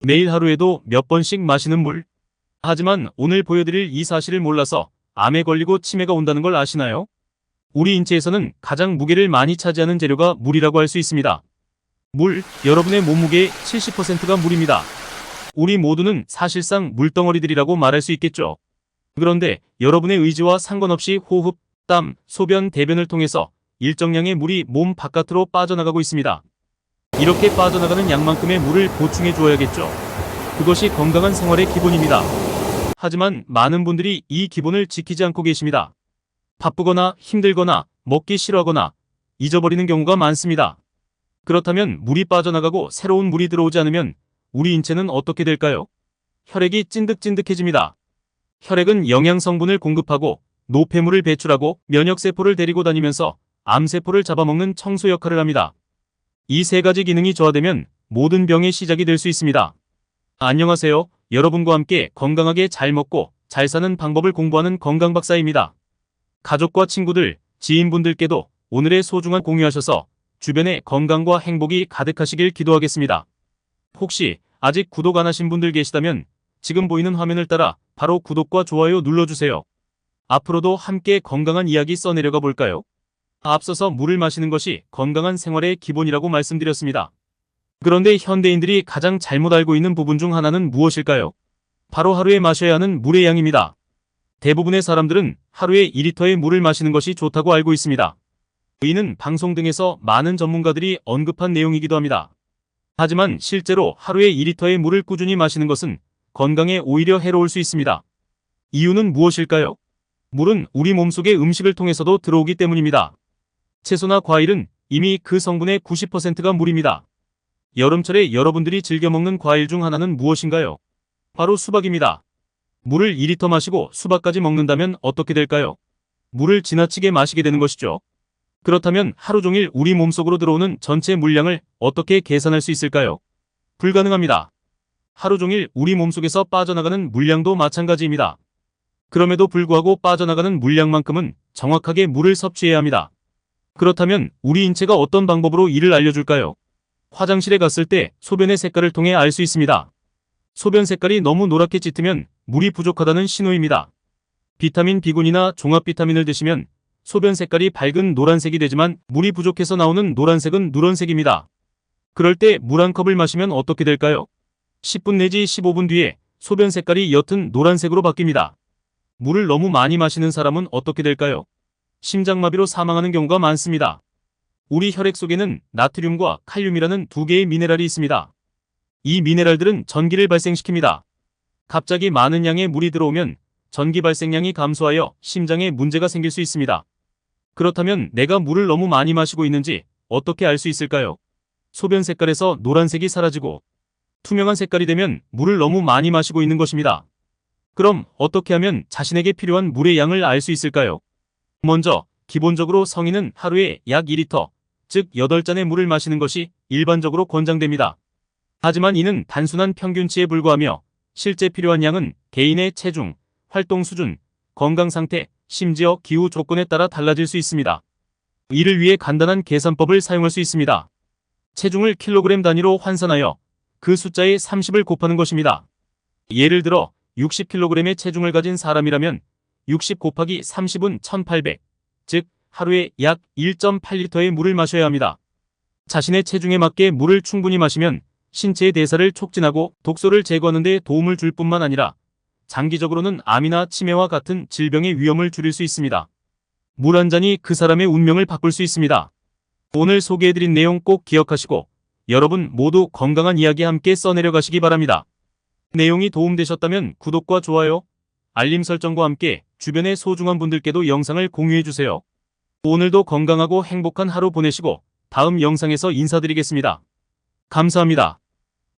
매일 하루에도 몇 번씩 마시는 물. 하지만 오늘 보여드릴 이 사실을 몰라서 암에 걸리고 치매가 온다는 걸 아시나요? 우리 인체에서는 가장 무게를 많이 차지하는 재료가 물이라고 할 수 있습니다. 물, 여러분의 몸무게의 70%가 물입니다. 우리 모두는 사실상 물덩어리들이라고 말할 수 있겠죠. 그런데 여러분의 의지와 상관없이 호흡, 땀, 소변, 대변을 통해서 일정량의 물이 몸 바깥으로 빠져나가고 있습니다. 이렇게 빠져나가는 양만큼의 물을 보충해 주어야겠죠. 그것이 건강한 생활의 기본입니다. 하지만 많은 분들이 이 기본을 지키지 않고 계십니다. 바쁘거나 힘들거나 먹기 싫어하거나 잊어버리는 경우가 많습니다. 그렇다면 물이 빠져나가고 새로운 물이 들어오지 않으면 우리 인체는 어떻게 될까요? 혈액이 찐득찐득해집니다. 혈액은 영양 성분을 공급하고 노폐물을 배출하고 면역세포를 데리고 다니면서 암세포를 잡아먹는 청소 역할을 합니다. 이 세 가지 기능이 저하되면 모든 병의 시작이 될 수 있습니다. 안녕하세요. 여러분과 함께 건강하게 잘 먹고 잘 사는 방법을 공부하는 건강박사입니다. 가족과 친구들, 지인분들께도 오늘의 소중한 공유하셔서 주변에 건강과 행복이 가득하시길 기도하겠습니다. 혹시 아직 구독 안 하신 분들 계시다면 지금 보이는 화면을 따라 바로 구독과 좋아요 눌러주세요. 앞으로도 함께 건강한 이야기 써내려가 볼까요? 앞서서 물을 마시는 것이 건강한 생활의 기본이라고 말씀드렸습니다. 그런데 현대인들이 가장 잘못 알고 있는 부분 중 하나는 무엇일까요? 바로 하루에 마셔야 하는 물의 양입니다. 대부분의 사람들은 하루에 2리터의 물을 마시는 것이 좋다고 알고 있습니다. 이는 방송 등에서 많은 전문가들이 언급한 내용이기도 합니다. 하지만 실제로 하루에 2리터의 물을 꾸준히 마시는 것은 건강에 오히려 해로울 수 있습니다. 이유는 무엇일까요? 물은 우리 몸속의 음식을 통해서도 들어오기 때문입니다. 채소나 과일은 이미 그 성분의 90%가 물입니다. 여름철에 여러분들이 즐겨 먹는 과일 중 하나는 무엇인가요? 바로 수박입니다. 물을 2리터 마시고 수박까지 먹는다면 어떻게 될까요? 물을 지나치게 마시게 되는 것이죠. 그렇다면 하루 종일 우리 몸속으로 들어오는 전체 물량을 어떻게 계산할 수 있을까요? 불가능합니다. 하루 종일 우리 몸속에서 빠져나가는 물량도 마찬가지입니다. 그럼에도 불구하고 빠져나가는 물량만큼은 정확하게 물을 섭취해야 합니다. 그렇다면 우리 인체가 어떤 방법으로 이를 알려줄까요? 화장실에 갔을 때 소변의 색깔을 통해 알 수 있습니다. 소변 색깔이 너무 노랗게 짙으면 물이 부족하다는 신호입니다. 비타민 B군이나 종합 비타민을 드시면 소변 색깔이 밝은 노란색이 되지만 물이 부족해서 나오는 노란색은 누런색입니다. 그럴 때 물 한 컵을 마시면 어떻게 될까요? 10분 내지 15분 뒤에 소변 색깔이 옅은 노란색으로 바뀝니다. 물을 너무 많이 마시는 사람은 어떻게 될까요? 심장마비로 사망하는 경우가 많습니다. 우리 혈액 속에는 나트륨과 칼륨이라는 두 개의 미네랄이 있습니다. 이 미네랄들은 전기를 발생시킵니다. 갑자기 많은 양의 물이 들어오면 전기 발생량이 감소하여 심장에 문제가 생길 수 있습니다. 그렇다면 내가 물을 너무 많이 마시고 있는지 어떻게 알 수 있을까요? 소변 색깔에서 노란색이 사라지고 투명한 색깔이 되면 물을 너무 많이 마시고 있는 것입니다. 그럼 어떻게 하면 자신에게 필요한 물의 양을 알 수 있을까요? 먼저 기본적으로 성인은 하루에 약 2리터, 즉 8잔의 물을 마시는 것이 일반적으로 권장됩니다. 하지만 이는 단순한 평균치에 불과하며 실제 필요한 양은 개인의 체중, 활동 수준, 건강 상태, 심지어 기후 조건에 따라 달라질 수 있습니다. 이를 위해 간단한 계산법을 사용할 수 있습니다. 체중을 킬로그램 단위로 환산하여 그 숫자에 30을 곱하는 것입니다. 예를 들어 60kg의 체중을 가진 사람이라면 60 곱하기 30은 1800, 즉 하루에 약 1.8리터의 물을 마셔야 합니다. 자신의 체중에 맞게 물을 충분히 마시면 신체의 대사를 촉진하고 독소를 제거하는 데 도움을 줄 뿐만 아니라 장기적으로는 암이나 치매와 같은 질병의 위험을 줄일 수 있습니다. 물 한 잔이 그 사람의 운명을 바꿀 수 있습니다. 오늘 소개해드린 내용 꼭 기억하시고 여러분 모두 건강한 이야기 함께 써내려 가시기 바랍니다. 내용이 도움되셨다면 구독과 좋아요, 알림 설정과 함께 주변의 소중한 분들께도 영상을 공유해주세요. 오늘도 건강하고 행복한 하루 보내시고 다음 영상에서 인사드리겠습니다. 감사합니다.